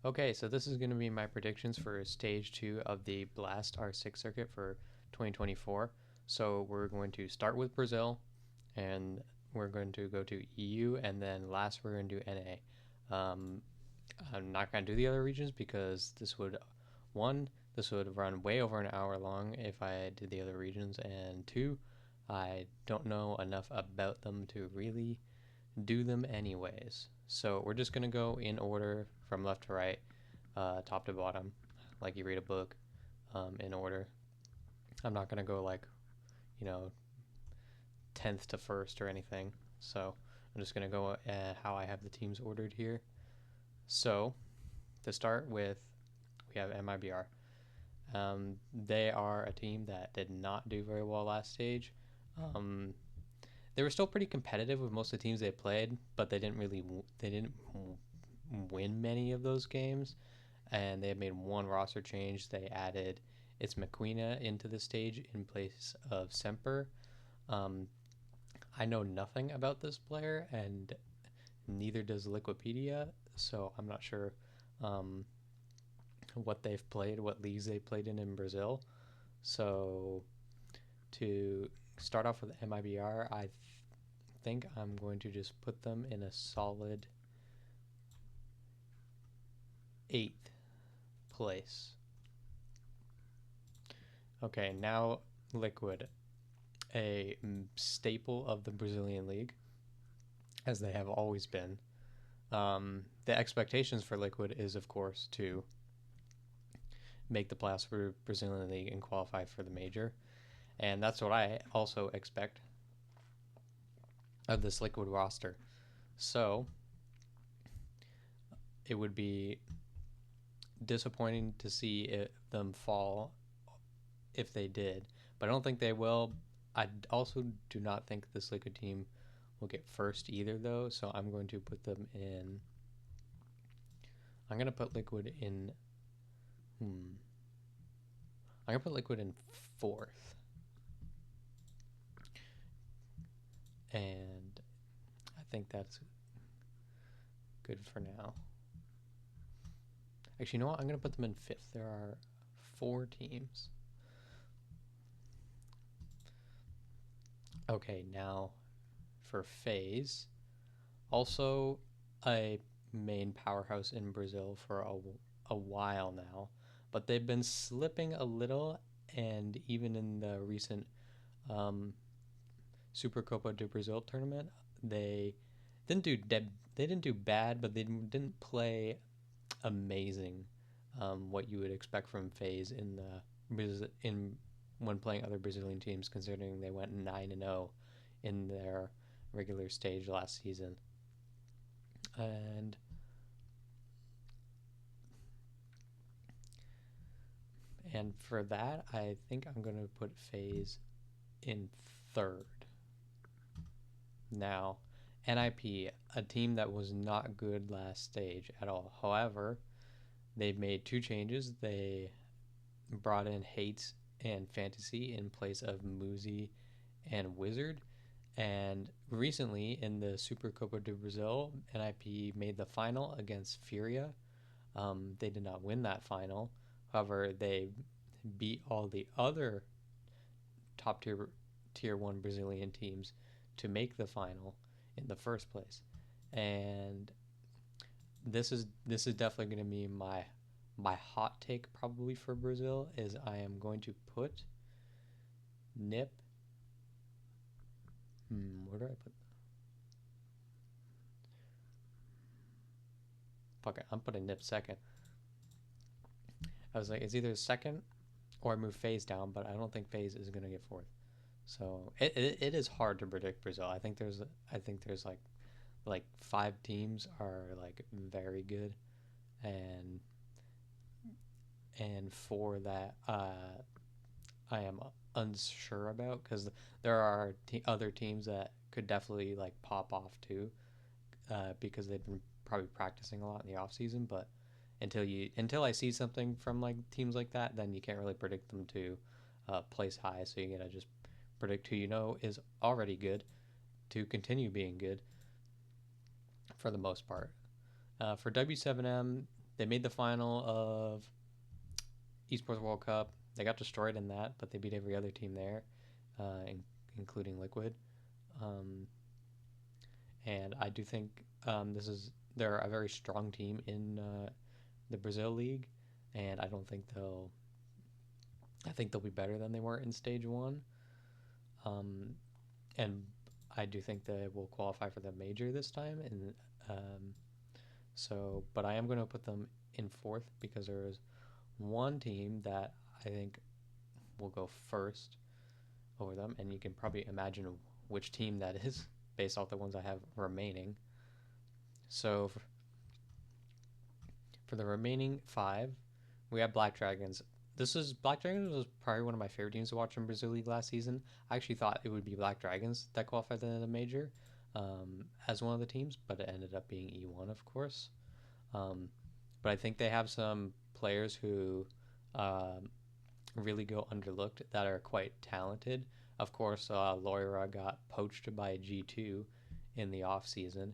Okay, so this is going to be my predictions for stage 2 of the Blast R6 circuit for 2024. So we're going to start with Brazil, and we're going to go to EU, and then last we're going to do NA. I'm not going to do the other regions because this would run way over an hour long if I did the other regions, and two, I don't know enough about them to really do them anyways. So we're just going to go in order from left to right, top to bottom, like you read a book, in order. I'm not going to go like, you know, 10th to first or anything. So I'm just going to go how I have the teams ordered here. So to start with, we have MIBR. They are a team that did not do very well last stage. Um, they were still pretty competitive with most of the teams they played, but they didn't win many of those games. And they had made one roster change. They added it's McQueen into the stage in place of Semper. Um, I know nothing about this player, and neither does Liquipedia, so I'm not sure um, what they've played, what leagues they played in Brazil. So to start off with MIBR, I think I'm going to just put them in a solid 8th place. Okay, now Liquid, a staple of the Brazilian league, as they have always been. The expectations for Liquid is, of course, to make the playoffs for Brazilian league and qualify for the major, and that's what I also expect of this Liquid roster. So it would be disappointing to see them fall if they did, but I don't think they will. I also do not think this Liquid team will get first either, though. So I'm going to put them in. I'm going to put Liquid in. I'm going to put Liquid in 4th. And I think that's good for now. Actually, you know what? I'm going to put them in 5th. There are 4 teams. Okay, now for FaZe. Also a main powerhouse in Brazil for a while now, but they've been slipping a little, and even in the recent Supercopa do Brazil tournament, they they didn't do bad, but they didn't play amazing. What you would expect from FaZe in when playing other Brazilian teams, considering they went 9-0 in their regular stage last season. And for that, I think I'm going to put FaZe in 3rd. Now, NIP, a team that was not good last stage at all. However, they've made 2 changes. They brought in Hates and Fantasy in place of Muzi and Wizard. And recently in the Supercopa do Brazil, NIP made the final against Furia. They did not win that final. However, they beat all the other top tier 1 Brazilian teams to make the final in the first place. And this is definitely going to be my hot take probably for Brazil is I am going to put Nip. Where do I put? Fuck it, I'm putting Nip 2nd. I was like, it's either 2nd or I move FaZe down, but I don't think FaZe is going to get 4th. So it is hard to predict Brazil. I think there's like 5 teams are like very good, and 4 that I am unsure about, because there are other teams that could definitely like pop off too, because they've been probably practicing a lot in the off season. But until I see something from like teams like that, then you can't really predict them to place high. So you gotta just predict who you know is already good to continue being good for the most part. For W7M, they made the final of Esports World Cup. They got destroyed in that, but they beat every other team there, including Liquid. Um, and I do think they're a very strong team in the Brazil league, and I don't think they'll. I think they'll be better than they were in stage one, and I do think they will qualify for the major this time. And but I am going to put them in fourth because there is one team that I think will go first over them, and you can probably imagine which team that is based off the ones I have remaining. So for the remaining five, we have Black Dragons. Black Dragons was probably one of my favorite teams to watch in Brazil League last season. I actually thought it would be Black Dragons that qualified in the major as one of the teams, but it ended up being E1, of course. But I think they have some players who really go underlooked that are quite talented. Of course, Loira got poached by G2 in the off season,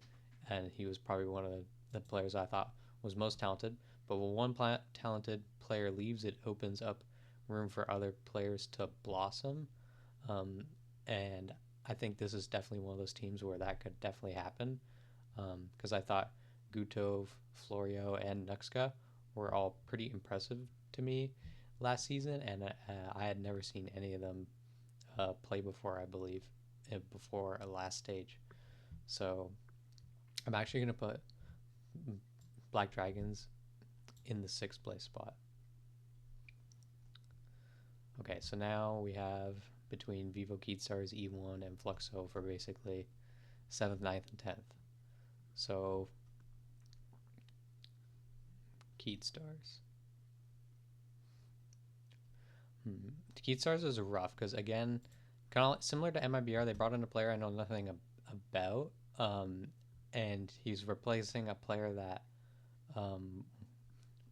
and he was probably one of the players I thought was most talented. But when one talented player leaves, it opens up room for other players to blossom. And I think this is definitely one of those teams where that could definitely happen. Because I thought Gutov, Florio, and Nuxka were all pretty impressive to me last season, and I had never seen any of them play before, I believe, before a last stage. So I'm actually going to put Black Dragons in the sixth place spot. Okay, so now we have between Vivo Keatstars, E1, and Fluxo for basically 7th, 9th, and 10th. So Keatstars. Keatstars is rough because, again, kind of similar to MIBR, they brought in a player I know nothing about, and he's replacing a player that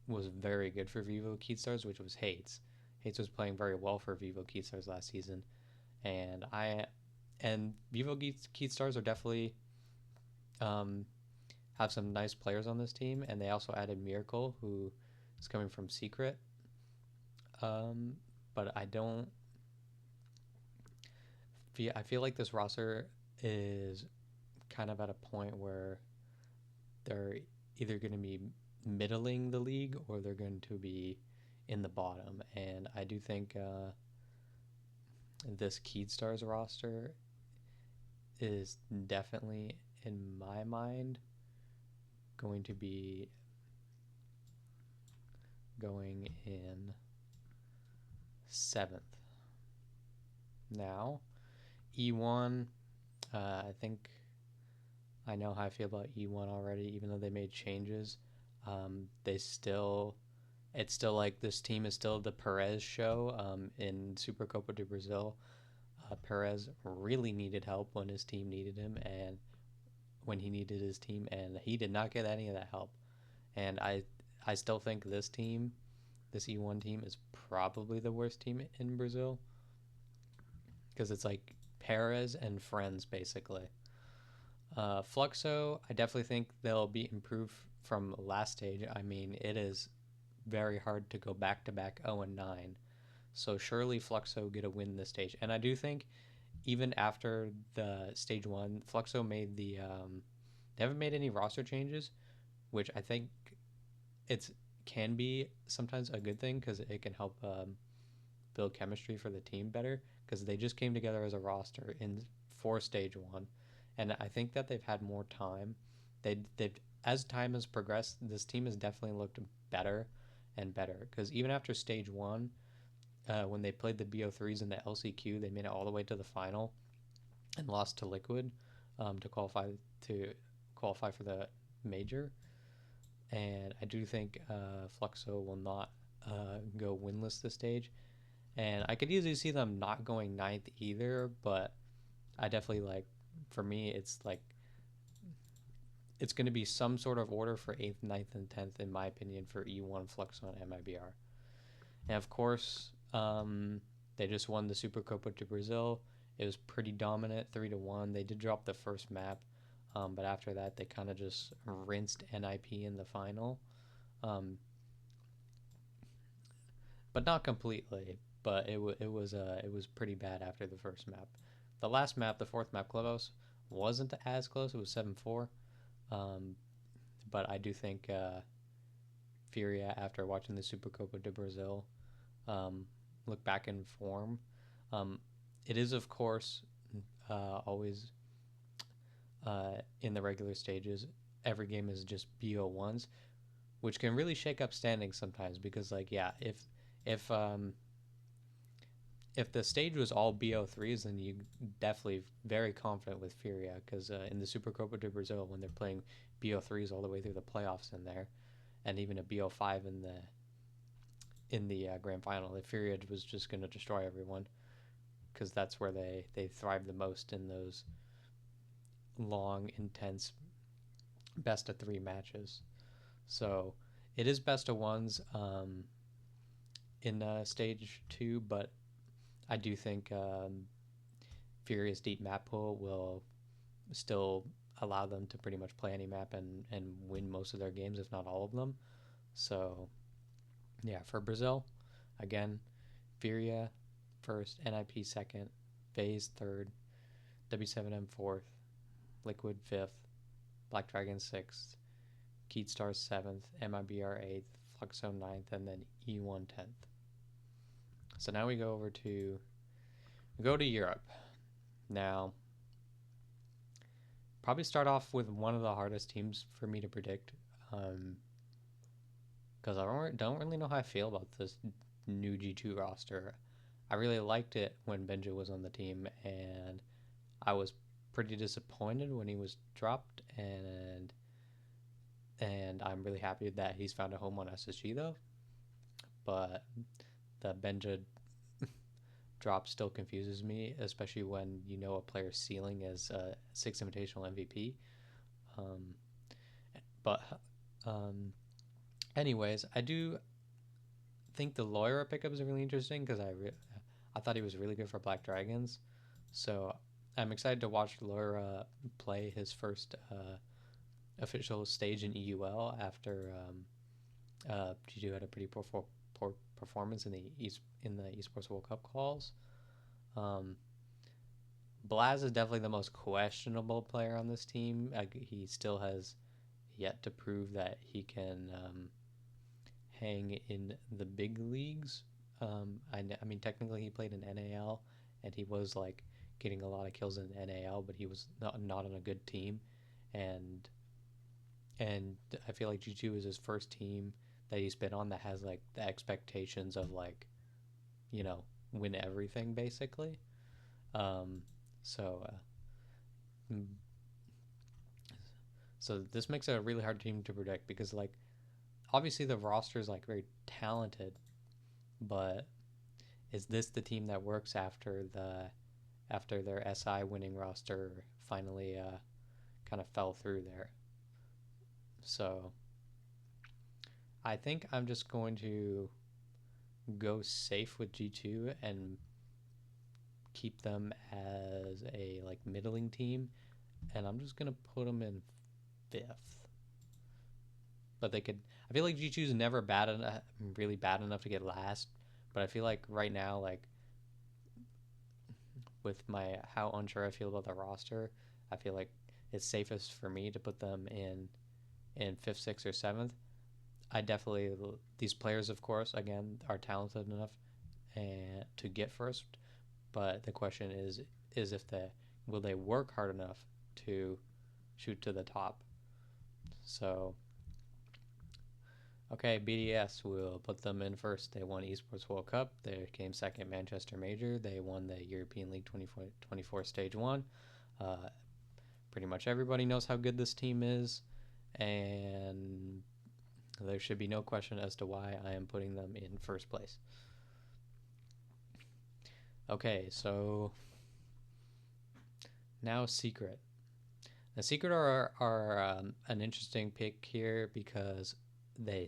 was very good for Vivo Keatstars, which was Hates. Hates was playing very well for Vivo Keatstars last season, and Vivo Keatstars are definitely have some nice players on this team, and they also added Miracle, who is coming from Secret. But I feel like this roster is kind of at a point where they're either going to be middling the league or they're going to be in the bottom. And I do think this Keatstars roster is definitely, in my mind, going to be going in 7th. Now, E1, I think I know how I feel about E1 already, even though they made changes. It's still like this team is still the Perez show in Supercopa do Brazil. Perez really needed help when his team needed him, and when he needed his team, and he did not get any of that help. And I still think this E1 team, is probably the worst team in Brazil because it's like Perez and friends basically. Fluxo, I definitely think they'll be improved from last stage. I mean, it is very hard to go back to back 0-9. So surely Fluxo get a win this stage. And I do think even after the stage one, Fluxo made they haven't made any roster changes, which I think can be sometimes a good thing because it can help build chemistry for the team better because they just came together as a roster for stage one. And I think that they've had more time. They've as time has progressed, this team has definitely looked better and better. Because even after stage one, when they played the BO3s in the LCQ, they made it all the way to the final and lost to Liquid to qualify for the major. And I do think Fluxo will not go winless this stage. And I could easily see them not going 9th either, but I definitely for me, it's going to be some sort of order for 8th, 9th, and 10th, in my opinion, for E1, Fluxo, and MIBR. And of course, they just won the Supercopa de Brazil. It was pretty dominant, 3-1. They did drop the first map, but after that, they kind of just rinsed NIP in the final. um, but not completely. But it was pretty bad after the first map. The last map, the fourth map, Clavos, wasn't as close. It was 7-4. Um, but I do think Furia, after watching the Supercopa de Brazil, um, look back in form. Um, it is, of course, always in the regular stages. Every game is just BO1s, which can really shake up standings sometimes because, like, yeah, if um, if the stage was all BO3s, then you definitely very confident with Furia because in the Supercopa de Brazil, when they're playing BO3s all the way through the playoffs in there, and even a BO5 in the grand final, the Furia was just going to destroy everyone because that's where they thrive the most in those long, intense best of 3 matches. So it is best of ones in stage 2, but I do think Furious Deep Map Pool will still allow them to pretty much play any map and win most of their games, if not all of them. So, yeah, for Brazil, again, Furia first, NIP second, FaZe third, W7M fourth, Liquid fifth, Black Dragon sixth, Keatstar seventh, MIBR eighth, Fluxzone ninth, and then E1 10th. So now we go to Europe. Now, probably start off with one of the hardest teams for me to predict, because I don't really know how I feel about this new G2 roster. I really liked it when Benja was on the team, and I was pretty disappointed when he was dropped, and I'm really happy that he's found a home on SSG though. But the Benja drop still confuses me, especially when you know a player's ceiling is a 6 Invitational MVP. Um, but anyways, I do think the Loira pickup is really interesting because I thought he was really good for Black Dragons. So I'm excited to watch Loira play his first official stage in EUL after G2 had a pretty poor performance in the Esports World Cup calls. Blaz is definitely the most questionable player on this team. He still has yet to prove that he can hang in the big leagues. I mean, technically he played in NAL, and he was like getting a lot of kills in NAL, but he was not on a good team, and I feel like G2 is his first team that he's been on that has like the expectations of like, you know, win everything basically. Um, so uh, so this makes it a really hard team to predict because like obviously the roster is like very talented, but is this the team that works after their SI winning roster finally kind of fell through there? So I think I'm just going to go safe with G2 and keep them as a like middling team, and I'm just gonna put them in 5th. But they could. I feel like G2 is never really bad enough to get last. But I feel like right now, like with my how unsure I feel about the roster, I feel like it's safest for me to put them in 5th, 6th, or 7th. I definitely these players, of course, again are talented enough and to get first. But the question is if will they work hard enough to shoot to the top? So okay, BDS will put them in first. They won Esports World Cup. They came second Manchester Major. They won the European League 2024 Stage 1. Pretty much everybody knows how good this team is, and there should be no question as to why I am putting them in first place. Okay, so now Secret. The Secret are an interesting pick here because the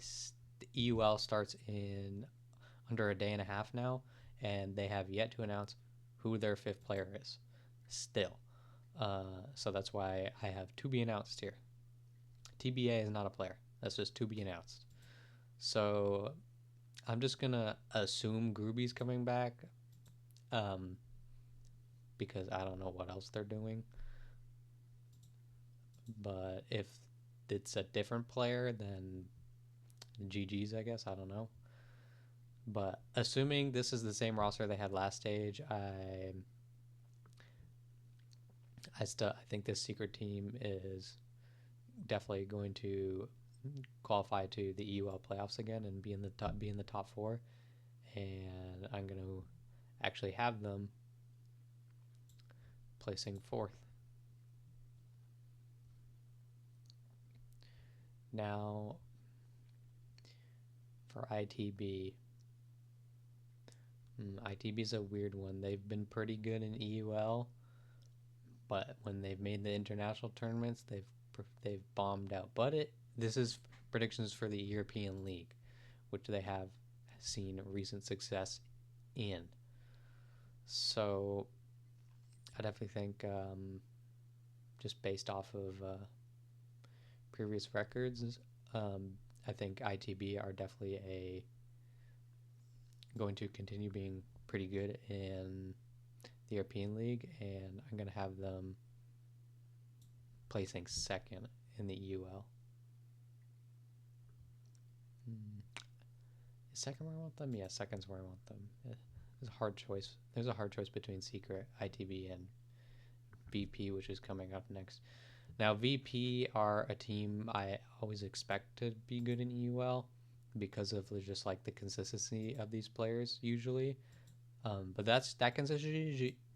EUL starts in under a day and a half now, and they have yet to announce who their 5th player is still. So that's why I have to be announced here. TBA is not a player. That's just to be announced. So I'm just gonna assume Groovy's coming back, um, because I don't know what else they're doing. But if it's a different player, then GG's, I guess. I don't know. But assuming this is the same roster they had last stage, I think this secret team is definitely going to qualify to the EUL playoffs again and be in the top four. And I'm going to actually have them placing fourth. Now, for ITB, ITB's a weird one. They've been pretty good in EUL, but when they've made the international tournaments, they've bombed out. But this is predictions for the European League, which they have seen recent success in. So I definitely think, just based off of previous records, I think ITB are definitely going to continue being pretty good in the European League, and I'm going to have them placing second in the EUL. Is second where I want them? Yeah, second's where I want them. There's a hard choice. There's a hard choice between Secret, ITB, and VP, which is coming up next. Now, VP are a team I always expect to be good in EUL because of just like the consistency of these players usually. But that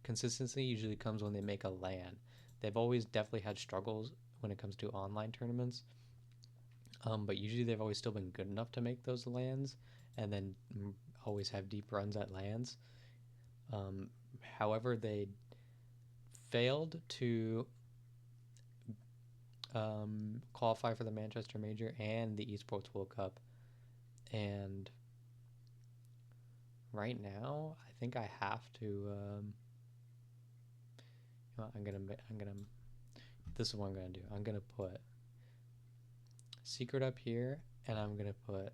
consistency usually comes when they make a LAN. They've always definitely had struggles when it comes to online tournaments. But usually they've always still been good enough to make those LANs and then always have deep runs at LANs. However, they failed to qualify for the Manchester Major and the Esports World Cup. And right now, I think I have to. I'm gonna. This is what I'm gonna do. I'm gonna put Secret up here, and I'm gonna put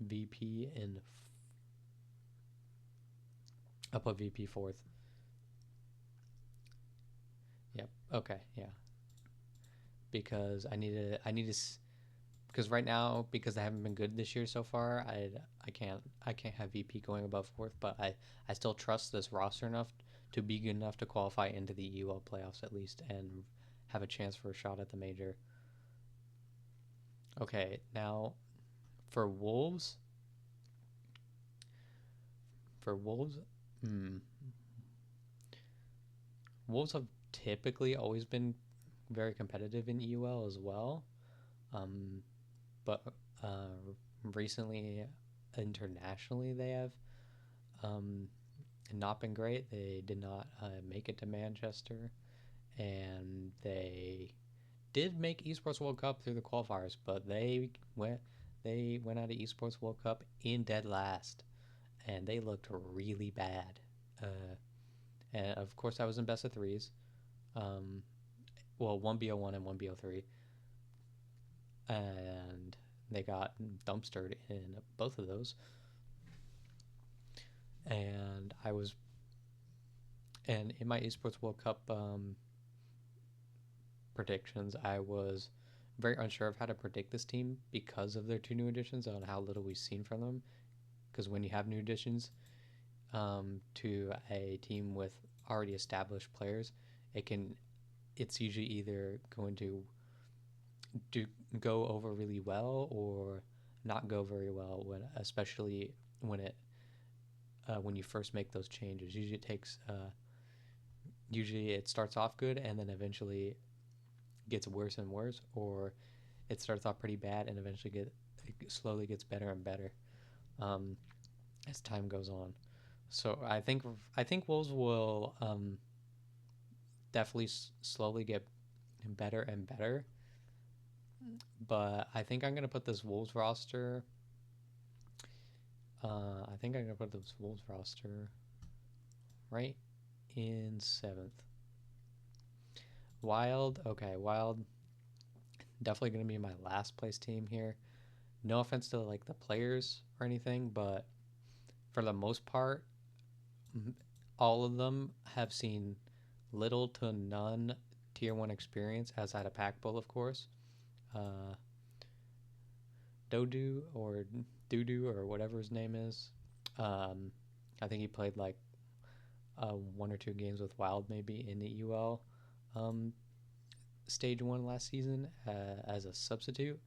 VP in. I'll put VP fourth. Yep. Okay. Yeah. Because I need to. Because right now, because they haven't been good this year so far, I can't have VP going above fourth. But I still trust this roster enough to be good enough to qualify into the EUL playoffs at least and have a chance for a shot at the major. Okay, now for Wolves. Wolves have typically always been very competitive in EUL as well. But recently, internationally, they have not been great. They did not make it to Manchester, and they did make Esports World Cup through the qualifiers, but they went out of Esports World Cup in dead last, and they looked really bad. And of course, I was in best of threes. Well, 1BO1 and 1BO3. And they got dumpstered in both of those. And in my Esports World Cup predictions, I was very unsure of how to predict this team because of their two new additions and how little we've seen from them. Because when you have new additions to a team with already established players, it's usually either going to go over really well or not go very well, especially when you first make those changes. Usually it starts off good and then eventually gets worse and worse, or it starts off pretty bad and eventually it slowly gets better and better as time goes on. So I think Wolves will definitely slowly get better and better. But I think I'm gonna put this Wolves roster. Right in seventh. Wild, okay, Wild definitely gonna be my last place team here. no offense to like the players or anything, but for the most part, all of them have seen little to none tier one experience outside of Pack Bull, of course. Uh, Dodu or Dudu or whatever his name is. Um, I think he played like one or two games with Wild maybe in the UL um, stage one last season as a substitute.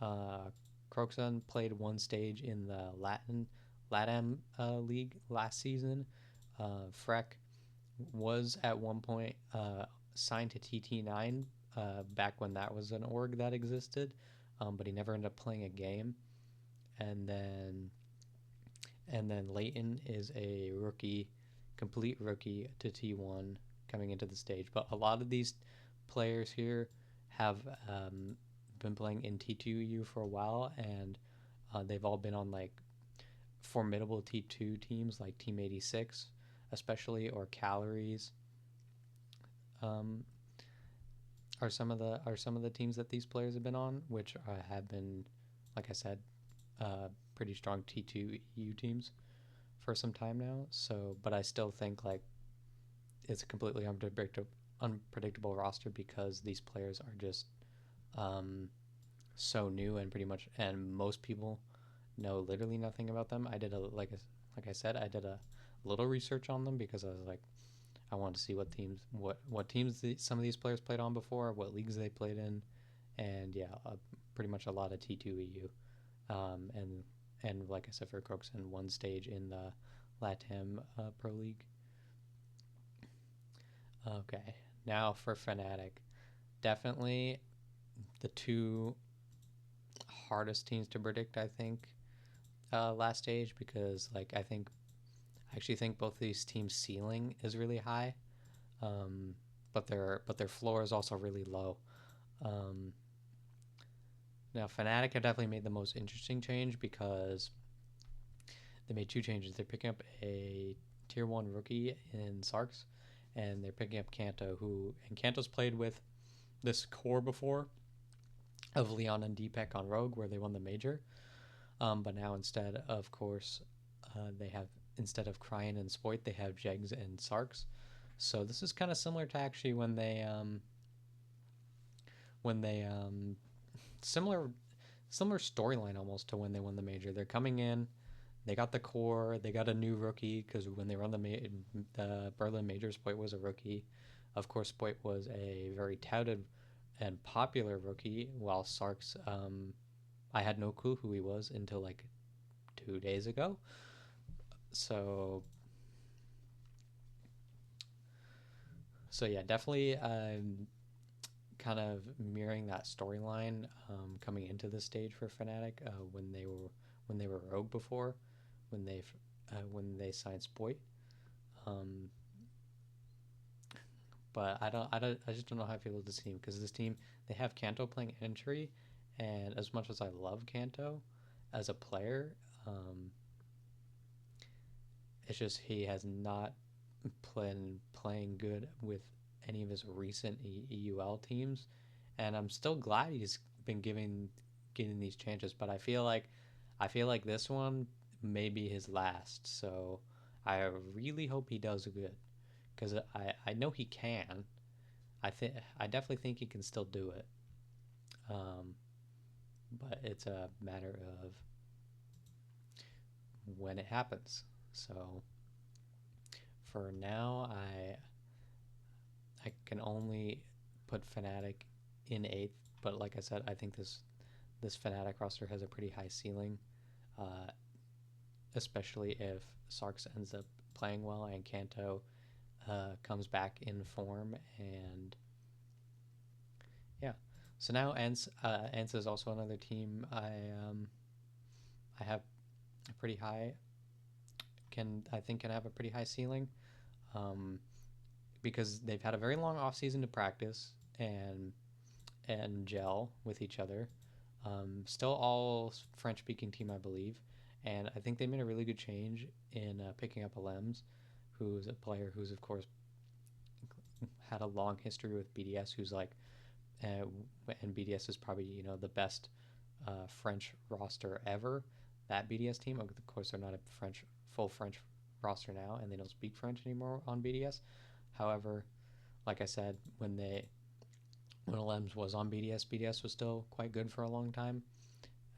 Uh, Croxon played one stage in the LATAM league last season. Freck was at one point signed to TT9 back when that was an org that existed, but he never ended up playing a game. And then Leighton is a rookie, complete rookie to T1 coming into the stage. But a lot of these players here have been playing in T2U for a while, and they've all been on like formidable T2 teams like Team 86, especially, or Calories. Um, are some of the teams that these players have been on, which have been, like I said, pretty strong T2U teams for some time now. So, but I still think like it's a completely unpredictable roster because these players are just um, so new and pretty much, and most people know literally nothing about them. I did like I said, I did a little research on them because I was like, I wanted to see what teams some of these players played on before, what leagues they played in, and yeah, pretty much a lot of T2EU, and like I said for Croxon, one stage in the LATAM Pro League. Okay, now for Fnatic, definitely the two hardest teams to predict. I think last stage because like I actually think both of these teams' ceiling is really high, um, but their floor is also really low. Um, Now, Fnatic have definitely made the most interesting change because they made two changes. They're picking up a tier one rookie in Sarks, and they're picking up Kanto, and Kanto's played with this core before of Leon and Deepak on Rogue, where they won the major. But now instead, of course, they have instead of Cryan and Spoit, they have Jegs and Sarks. So this is kind of similar to actually when they similar storyline almost to when they won the major. They're coming in, they got the core, they got a new rookie because when they won the Berlin major, Spoit was a rookie. Of course, Spoit was a very touted and popular rookie, while Sarks, I had no clue who he was until like 2 days ago. So, so yeah, definitely kind of mirroring that storyline coming into the stage for Fnatic when they were Rogue before, when they signed Spoit. Um, but I just don't know how I feel with this team because this team they have Kanto playing entry, and as much as I love Kanto as a player, um, it's just he has not playing good with any of his recent EUL teams, and I'm still glad he's been getting these chances. But I feel like this one may be his last. So I really hope he does good because I know he can. I definitely think he can still do it. Um, but it's a matter of when it happens. So for now, I can only put Fnatic in eighth, but like I said, I think this Fnatic roster has a pretty high ceiling, uh, especially if Sarks ends up playing well and Kanto comes back in form. And yeah, so now Ents is also another team I have a pretty high can have a pretty high ceiling. Um, because they've had a very long off season to practice and gel with each other. Still all French speaking team, I believe, and I think they made a really good change in picking up Alems, who's a player who's of course had a long history with BDS, who's like, uh, and BDS is probably the best French roster ever. That BDS team, of course, they're not a full French roster now, and they don't speak French anymore on BDS. However, like I said, when Lems was on BDS was still quite good for a long time,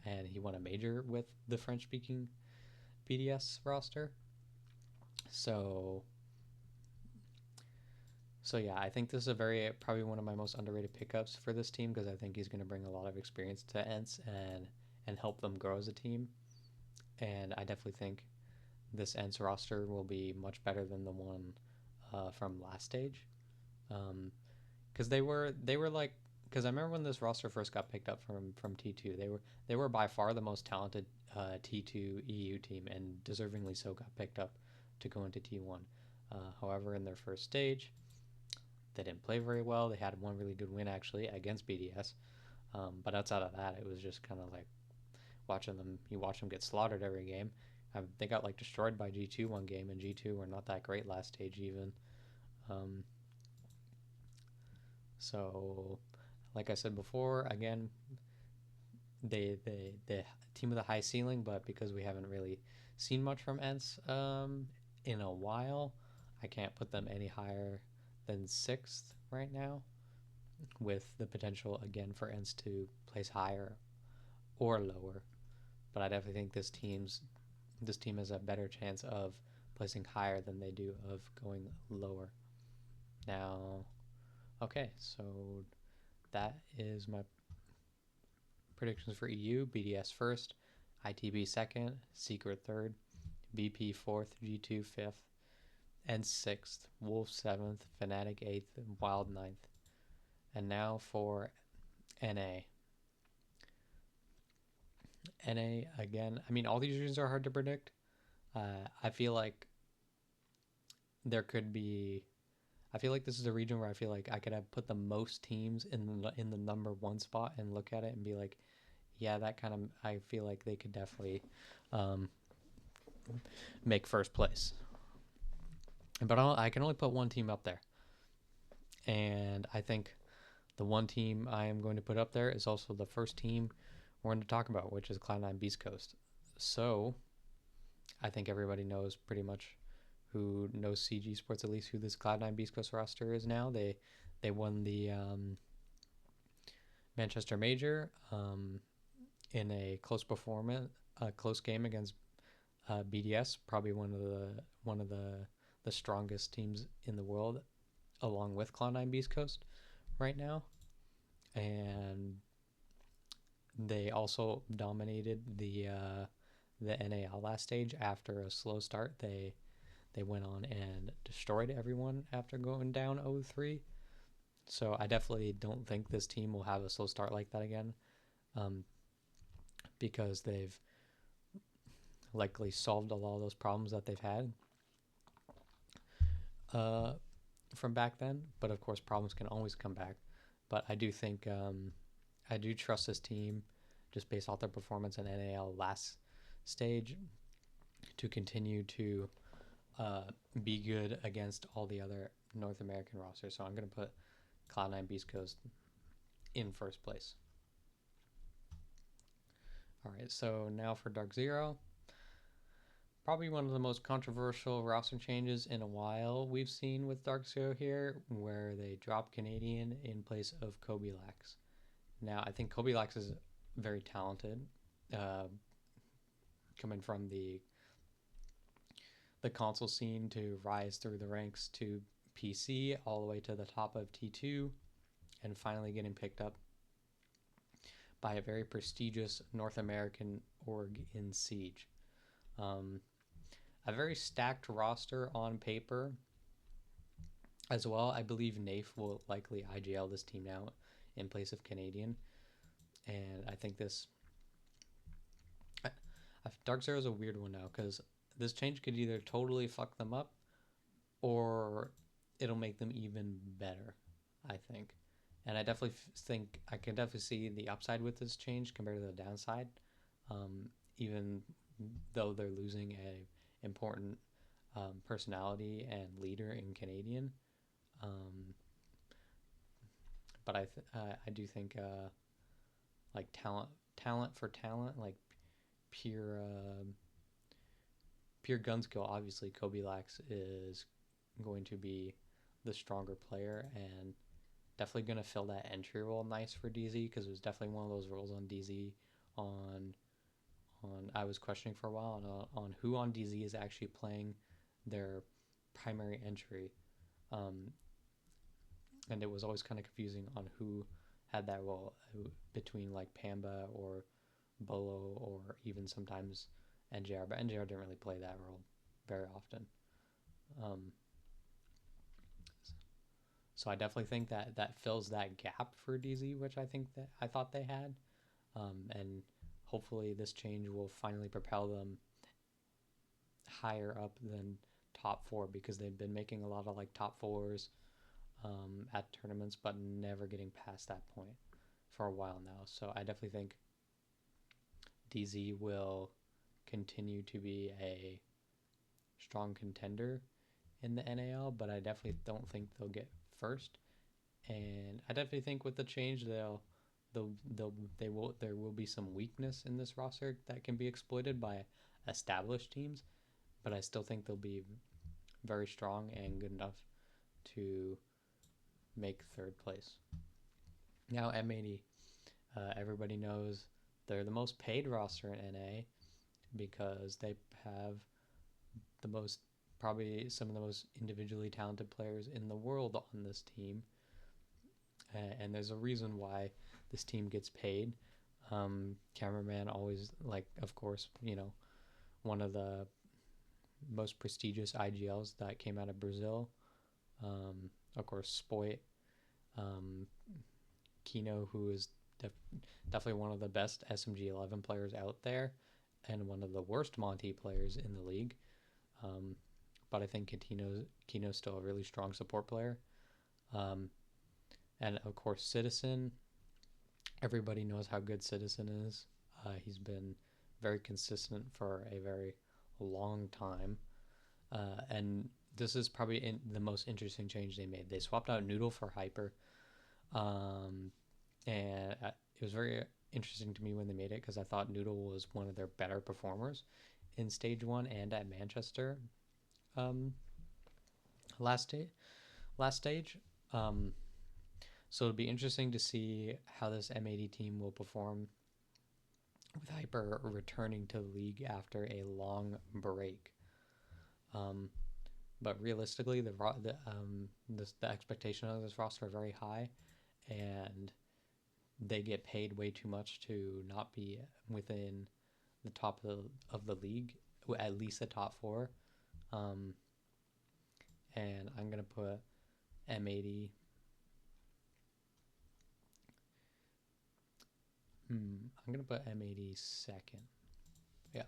and he won a major with the French-speaking BDS roster. So yeah, I think this is probably one of my most underrated pickups for this team, because I think he's going to bring a lot of experience to ENCE and help them grow as a team. And I definitely think this ENCE roster will be much better than the one from last stage. Because they were like, because I remember when this roster first got picked up from T2, they were by far the most talented T2 EU team, and deservingly so got picked up to go into T1. However, in their first stage, they didn't play very well. They had one really good win actually against BDS, but outside of that, it was just kind of like watching them. You watch them get slaughtered every game. They got like destroyed by G2 one game, and G2 were not that great last stage even. So, like I said before, again, they team with a high ceiling, but because we haven't really seen much from ENCE in a while, I can't put them any higher than 6th right now, with the potential again for ENCE to place higher or lower. But I definitely think this team has a better chance of placing higher than they do of going lower. Now, okay, so that is my predictions for EU. BDS first, ITB second, Secret third, BP fourth, G2 fifth, and 6th, Wolf 7th, Fnatic 8th, and Wild 9th. And now for NA. NA, again, I mean, all these regions are hard to predict. I feel like there could be... I feel like this is a region where I feel like I could have put the most teams in the number 1 spot and look at it and be like, yeah, that kind of... I feel like they could definitely make first place. But I can only put one team up there. And I think the one team I am going to put up there is also the first team we're going to talk about, which is Cloud9 Beast Coast. So I think everybody knows pretty much, who knows CG Sports at least, who this Cloud9 Beast Coast roster is now. They won the Manchester Major in a close game against BDS, probably one of the strongest teams in the world, along with Cloud9 Beast Coast right now. And they also dominated the NAL last stage after a slow start. They went on and destroyed everyone after going down 0-3. So I definitely don't think this team will have a slow start like that again, because they've likely solved a lot of those problems that they've had from back then. But of course, problems can always come back. But I do think I do trust this team, just based off their performance in NAL last stage, to continue to be good against all the other North American rosters. So I'm going to put Cloud9 Beast Coast in first place. All right, so now for Dark Zero. Probably one of the most controversial roster changes in a while we've seen with Dark Zero here, where they dropped Canadian in place of Kobe Lax. Now, I think Kobe Lax is very talented, coming from the console scene to rise through the ranks to PC, all the way to the top of T2, and finally getting picked up by a very prestigious North American org in Siege. A very stacked roster on paper as well. I believe Nafe will likely IGL this team now in place of Canadian. And I think Dark Zero is a weird one now, because this change could either totally fuck them up, or it'll make them even better, I think. And I definitely think I can definitely see the upside with this change compared to the downside, even though they're losing a important personality and leader in Canadian. But I do think like talent talent for talent, like pure pure gun skill, obviously Kobe Lax is going to be the stronger player and definitely going to fill that entry role nice for DZ, because it was definitely one of those roles on DZ on I was questioning for a while on who on DZ is actually playing their primary entry, um, and it was always kind of confusing on who had that role between like Pamba or Bolo or even sometimes NJR, but NJR didn't really play that role very often. Um, so I definitely think that that fills that gap for DZ, which I thought they had, and hopefully this change will finally propel them higher up than top four, because they've been making a lot of like top fours at tournaments, but never getting past that point for a while now. So I definitely think DZ will continue to be a strong contender in the NAL, but I definitely don't think they'll get first. And I definitely think with the change, there will be some weakness in this roster that can be exploited by established teams, but I still think they'll be very strong and good enough to make third place. Now M80, everybody knows they're the most paid roster in NA because they have the most, probably some of the most individually talented players in the world on this team, and there's a reason why this team gets paid. Cameraman always, like, of course, one of the most prestigious IGLs that came out of Brazil. Of course, Spoit, um, Kino, who is definitely one of the best SMG 11 players out there, and one of the worst Monty players in the league. But I think Kino's still a really strong support player. And of course, Citizen. Everybody knows how good Citizen is. He's been very consistent for a very long time. And this is probably the most interesting change they made. They swapped out Noodle for Hyper. And it was very interesting to me when they made it, because I thought Noodle was one of their better performers in Stage 1 and at Manchester last stage. So it'll be interesting to see how this M80 team will perform with Hyper returning to the league after a long break. But realistically, the expectation of this roster are very high, and they get paid way too much to not be within the top of the league, at least the top four. And I'm going to put M80. I'm going to put M80 second. Yeah.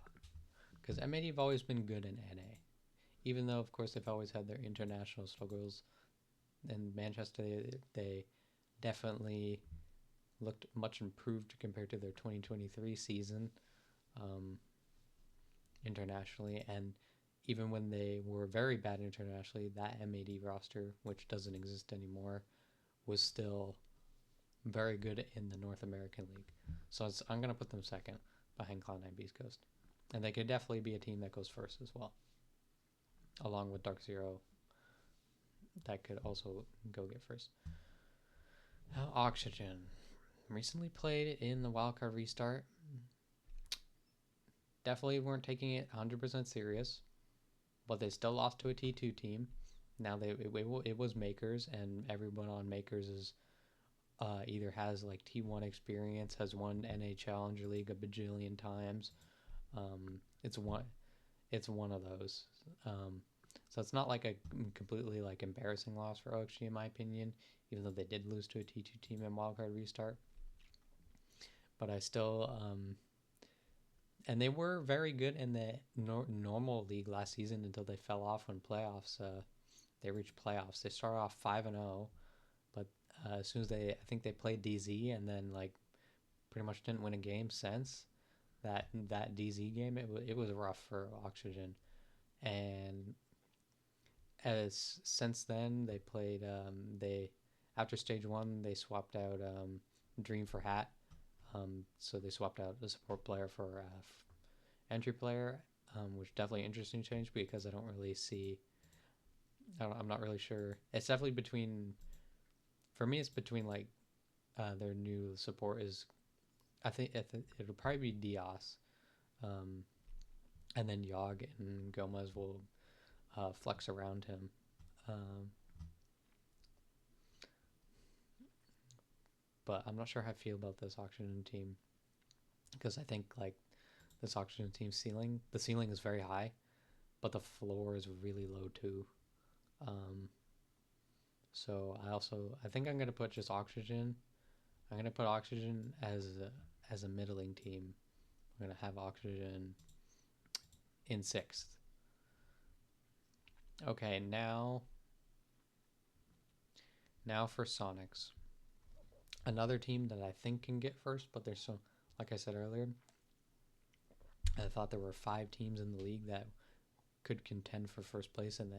Because M80 have always been good in NA. Even though, of course, they've always had their international struggles. In Manchester, they definitely looked much improved compared to their 2023 season internationally. And even when they were very bad internationally, that M80 roster, which doesn't exist anymore, was still very good in the North American League. So I'm going to put them second behind Cloud9 Beast Coast. And they could definitely be a team that goes first as well, along with Dark Zero. That could also go get first. Now, Oxygen. Recently played in the wildcard restart. Definitely weren't taking it 100% serious, but they still lost to a T2 team. Now it was Makers, and everyone on Makers is either has like T1 experience, has won NA Challenger League a bajillion times. It's one of those. So it's not like a completely like embarrassing loss for OXG in my opinion, even though they did lose to a T2 team in wildcard restart. But I still and they were very good in the normal league last season until they fell off when playoffs. They reached playoffs. They started off 5-0, but as soon as I think they played DZ, and then like pretty much didn't win a game since that DZ game. It was rough for Oxygen, and as since then they played they after stage 1 they swapped out Dream for Hat. So they swapped out the support player for entry player, which definitely interesting change because I don't really see. I'm not really sure. It's definitely between. For me, it's between like their new support is. I think it'll probably be Diaz, um, and then Yog and Gomez will flex around him. Um, but I'm not sure how I feel about this Oxygen team because I think like this Oxygen team the ceiling is very high, but the floor is really low too. Um, so I think I'm gonna put just Oxygen. I'm gonna put Oxygen as a middling team. I'm gonna have Oxygen in sixth. Okay, now for Sonics. Another team that I think can get first, but there's so like I said earlier, I thought there were 5 teams in the league that could contend for first place in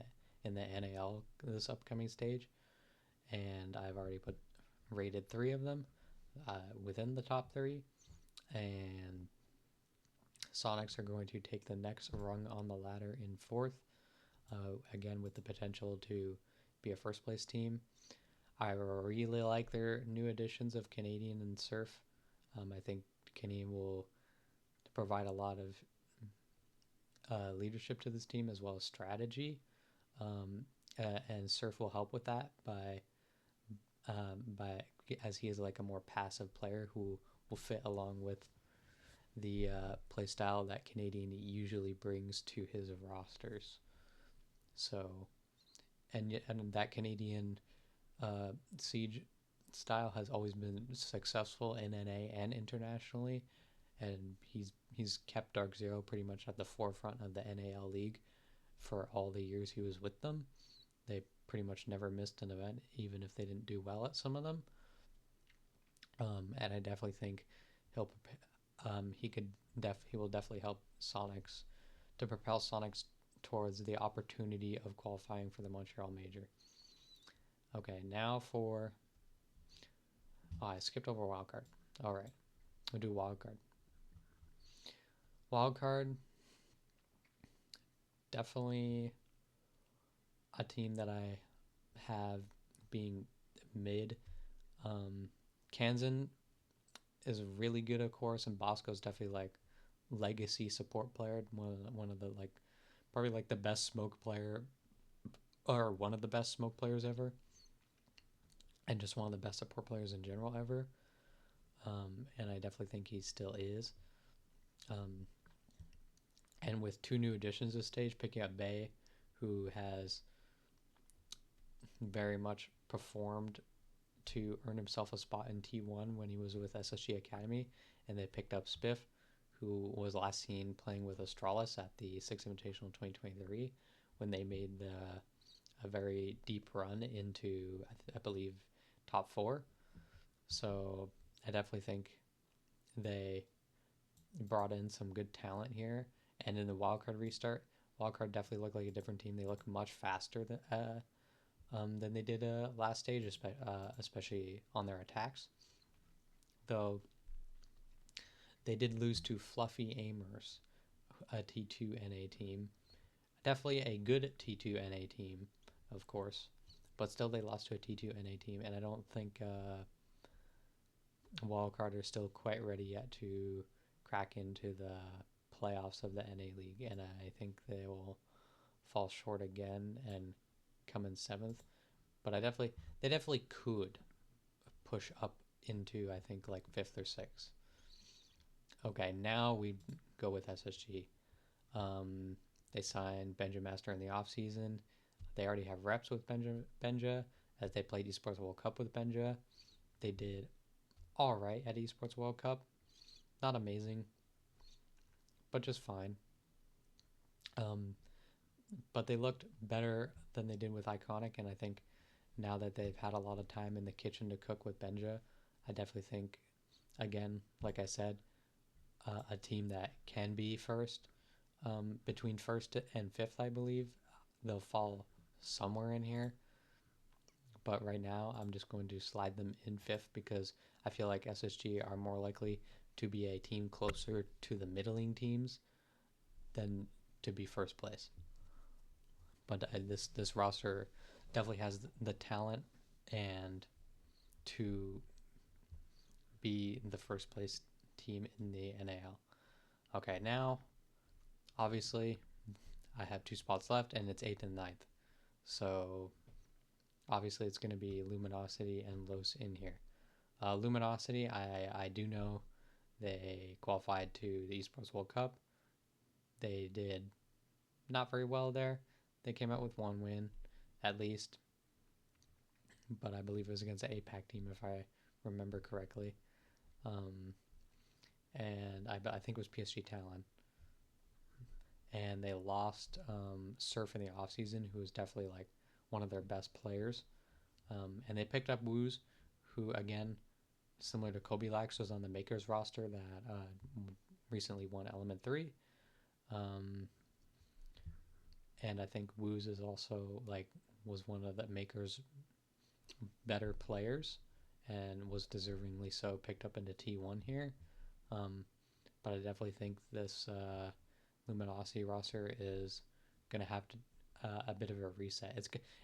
the NAL this upcoming stage, and I've already rated 3 of them within the top 3, and Sonics are going to take the next rung on the ladder in fourth, again with the potential to be a first place team. I really like their new additions of Canadian and Surf. I think Canadian will provide a lot of leadership to this team as well as strategy, um, and Surf will help with that by as he is like a more passive player who will fit along with the play style that Canadian usually brings to his rosters. So, and that Canadian siege style has always been successful in NA and internationally, and he's kept Dark Zero pretty much at the forefront of the NAL league for all the years he was with them. They pretty much never missed an event, even if they didn't do well at some of them. And I definitely think he'll he will definitely help Sonics to propel Sonics towards the opportunity of qualifying for the Montreal Major. Okay, now for I skipped over wildcard. All right, we'll do wildcard. Wildcard, definitely a team that I have being mid. Kansan is really good, of course, and Bosco's definitely like legacy support player. One of the like probably like the best smoke player or one of the best smoke players ever, and just one of the best support players in general ever. And I definitely think he still is. Um, and with 2 new additions this stage, picking up Bay, who has very much performed to earn himself a spot in T1 when he was with SSG Academy, and they picked up Spiff, who was last seen playing with Astralis at the Six Invitational 2023 when they made a very deep run into, I believe, top 4. So I definitely think they brought in some good talent here. And in the wildcard restart, wildcard definitely looked like a different team. They look much faster than they did last stage, especially on their attacks. Though they did lose to Fluffy Amers, a T2 NA team. Definitely a good T2 NA team, of course, but still they lost to a T2 NA team, and I don't think Wildcard are still quite ready yet to crack into the playoffs of the NA League, and I think they will fall short again and come in 7th. But they definitely could push up into, I think, like 5th or 6th. Okay, now we go with SSG. They signed Benja Master in the off season. They already have reps with Benja as they played Esports World Cup with Benja. They did all right at Esports World Cup. Not amazing, but just fine. But they looked better than they did with Iconic, and I think now that they've had a lot of time in the kitchen to cook with Benja, I definitely think, again, like I said, a team that can be first. Between 1st and 5th, I believe. They'll fall somewhere in here. but right now I'm just going to slide them in fifth because I feel like SSG are more likely to be a team closer to the middling teams than to be first place. But this roster definitely has the talent and to be the first place team in the NAL. Okay, now obviously I have 2 spots left and it's 8th and 9th. So obviously it's going to be Luminosity and Los in here. Luminosity, I do know they qualified to the Esports World Cup. They did not very well there. They came out with 1 win, at least. But I believe it was against the APAC team, if I remember correctly. And I think it was PSG Talon. And they lost Surf in the offseason, who was definitely like one of their best players. And they picked up Woos, who, again, similar to Kobe Lax, was on the Makers roster that recently won Element 3. And I think Woos is also was one of the Makers' better players and was deservingly so picked up into T1 here. But I definitely think this Luminosity roster is going to have a bit of a reset.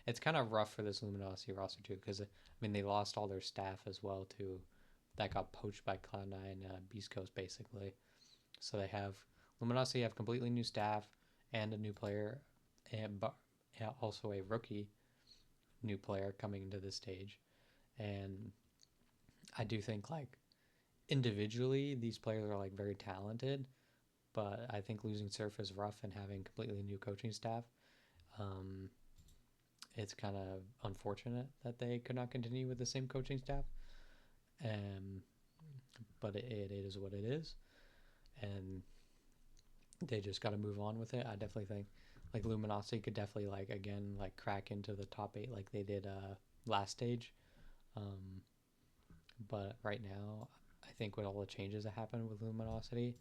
It's kind of rough for this Luminosity roster too, because they lost all their staff as well too. That got poached by Cloud9 Beast Coast basically. So they have Luminosity have completely new staff and a new player, but also a rookie new player coming into this stage. And I do think individually these players are very talented, but I think losing Surf is rough and having completely new coaching staff. It's kind of unfortunate that they could not continue with the same coaching staff. But it is what it is, and they just got to move on with it. I definitely think Luminosity could definitely again crack into the top 8 like they did last stage. But right now, I think with all the changes that happened with Luminosity,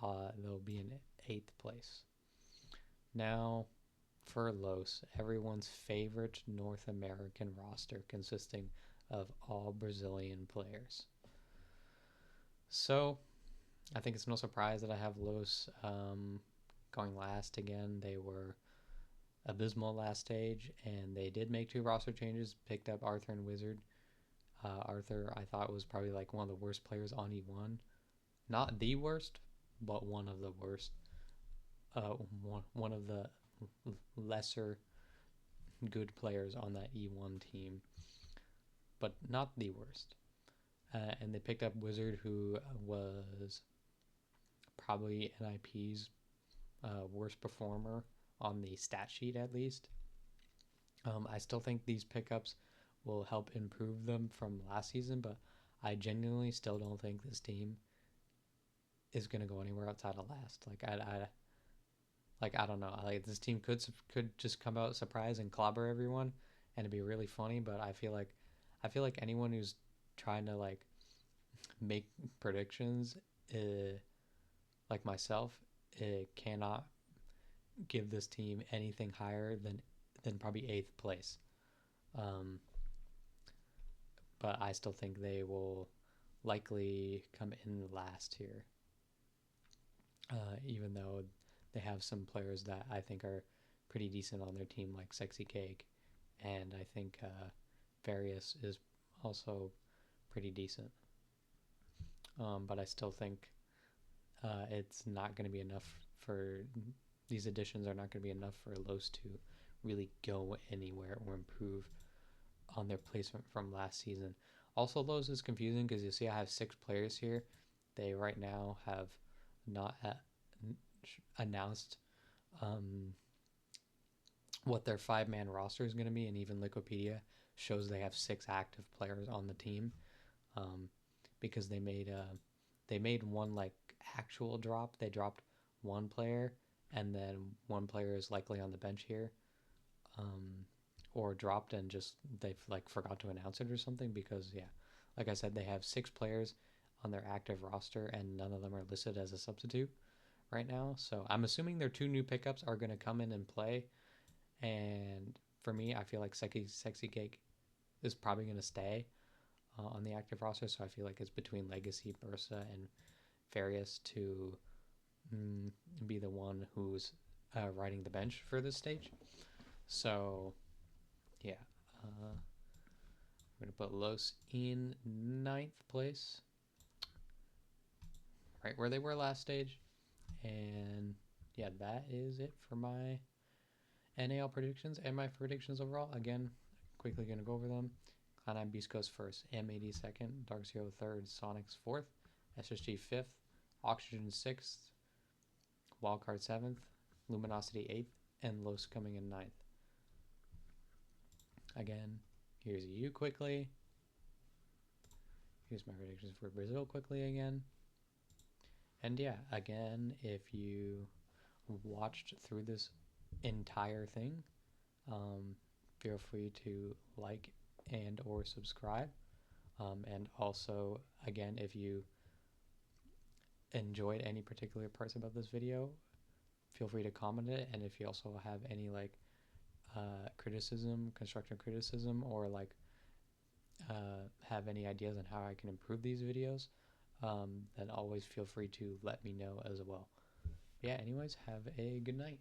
they'll be in 8th place. Now, for Los, everyone's favorite North American roster consisting of all Brazilian players. So, I think it's no surprise that I have Los going last again. They were abysmal last stage, and they did make 2 roster changes, picked up Arthur and Wizard. Arthur, I thought, was probably one of the worst players on E1. Not the worst, but one of the worst. One of the lesser good players on that E1 team, but not the worst. And they picked up Wizard, who was probably NIP's worst performer on the stat sheet, at least. I still think these pickups will help improve them from last season, but I genuinely still don't think this team is going to go anywhere outside of last. I don't know. This team could just come out surprise and clobber everyone, and it'd be really funny. But I feel like anyone who's trying to make predictions, like myself, cannot give this team anything higher than probably 8th place. But I still think they will likely come in last here, even though they have some players that I think are pretty decent on their team, like Sexy Cake, and I think Various is also pretty decent. But I still think it's not going to be enough for these additions are not going to be enough for Los to really go anywhere or improve on their placement from last season. Also, Los is confusing because you see I have 6 players here. They right now have not announced what their 5-man roster is going to be, and even Liquipedia shows they have 6 active players on the team, because they made one actual drop. They dropped 1 player, and then 1 player is likely on the bench here, or dropped and just they've forgot to announce it or something, because like I said, they have 6 players on their active roster and none of them are listed as a substitute right now. So I'm assuming their 2 new pickups are going to come in and play, and for me, I feel like Sexy Cake is probably going to stay on the active roster. So I feel like it's between Legacy, Bursa, and Various to be the one who's riding the bench for this stage. So yeah, I'm going to put Los in 9th place, right where they were last stage. And yeah, that is it for my NAL predictions and my predictions overall. Again, quickly going to go over them. Cloud9 Beast Coast first, M80 second, Dark Zero third, Sonics fourth, SSG fifth, Oxygen sixth, Wildcard seventh, Luminosity eighth, and Los coming in ninth. Again, here's EU quickly. Here's my predictions for Brazil quickly again. And yeah, again, if you watched through this entire thing, feel free to like and or subscribe. And also, again, if you enjoyed any particular parts about this video, feel free to comment it. And if you also have any like criticism, constructive criticism, or like have any ideas on how I can improve these videos, then always feel free to let me know as well. Yeah, anyways, have a good night.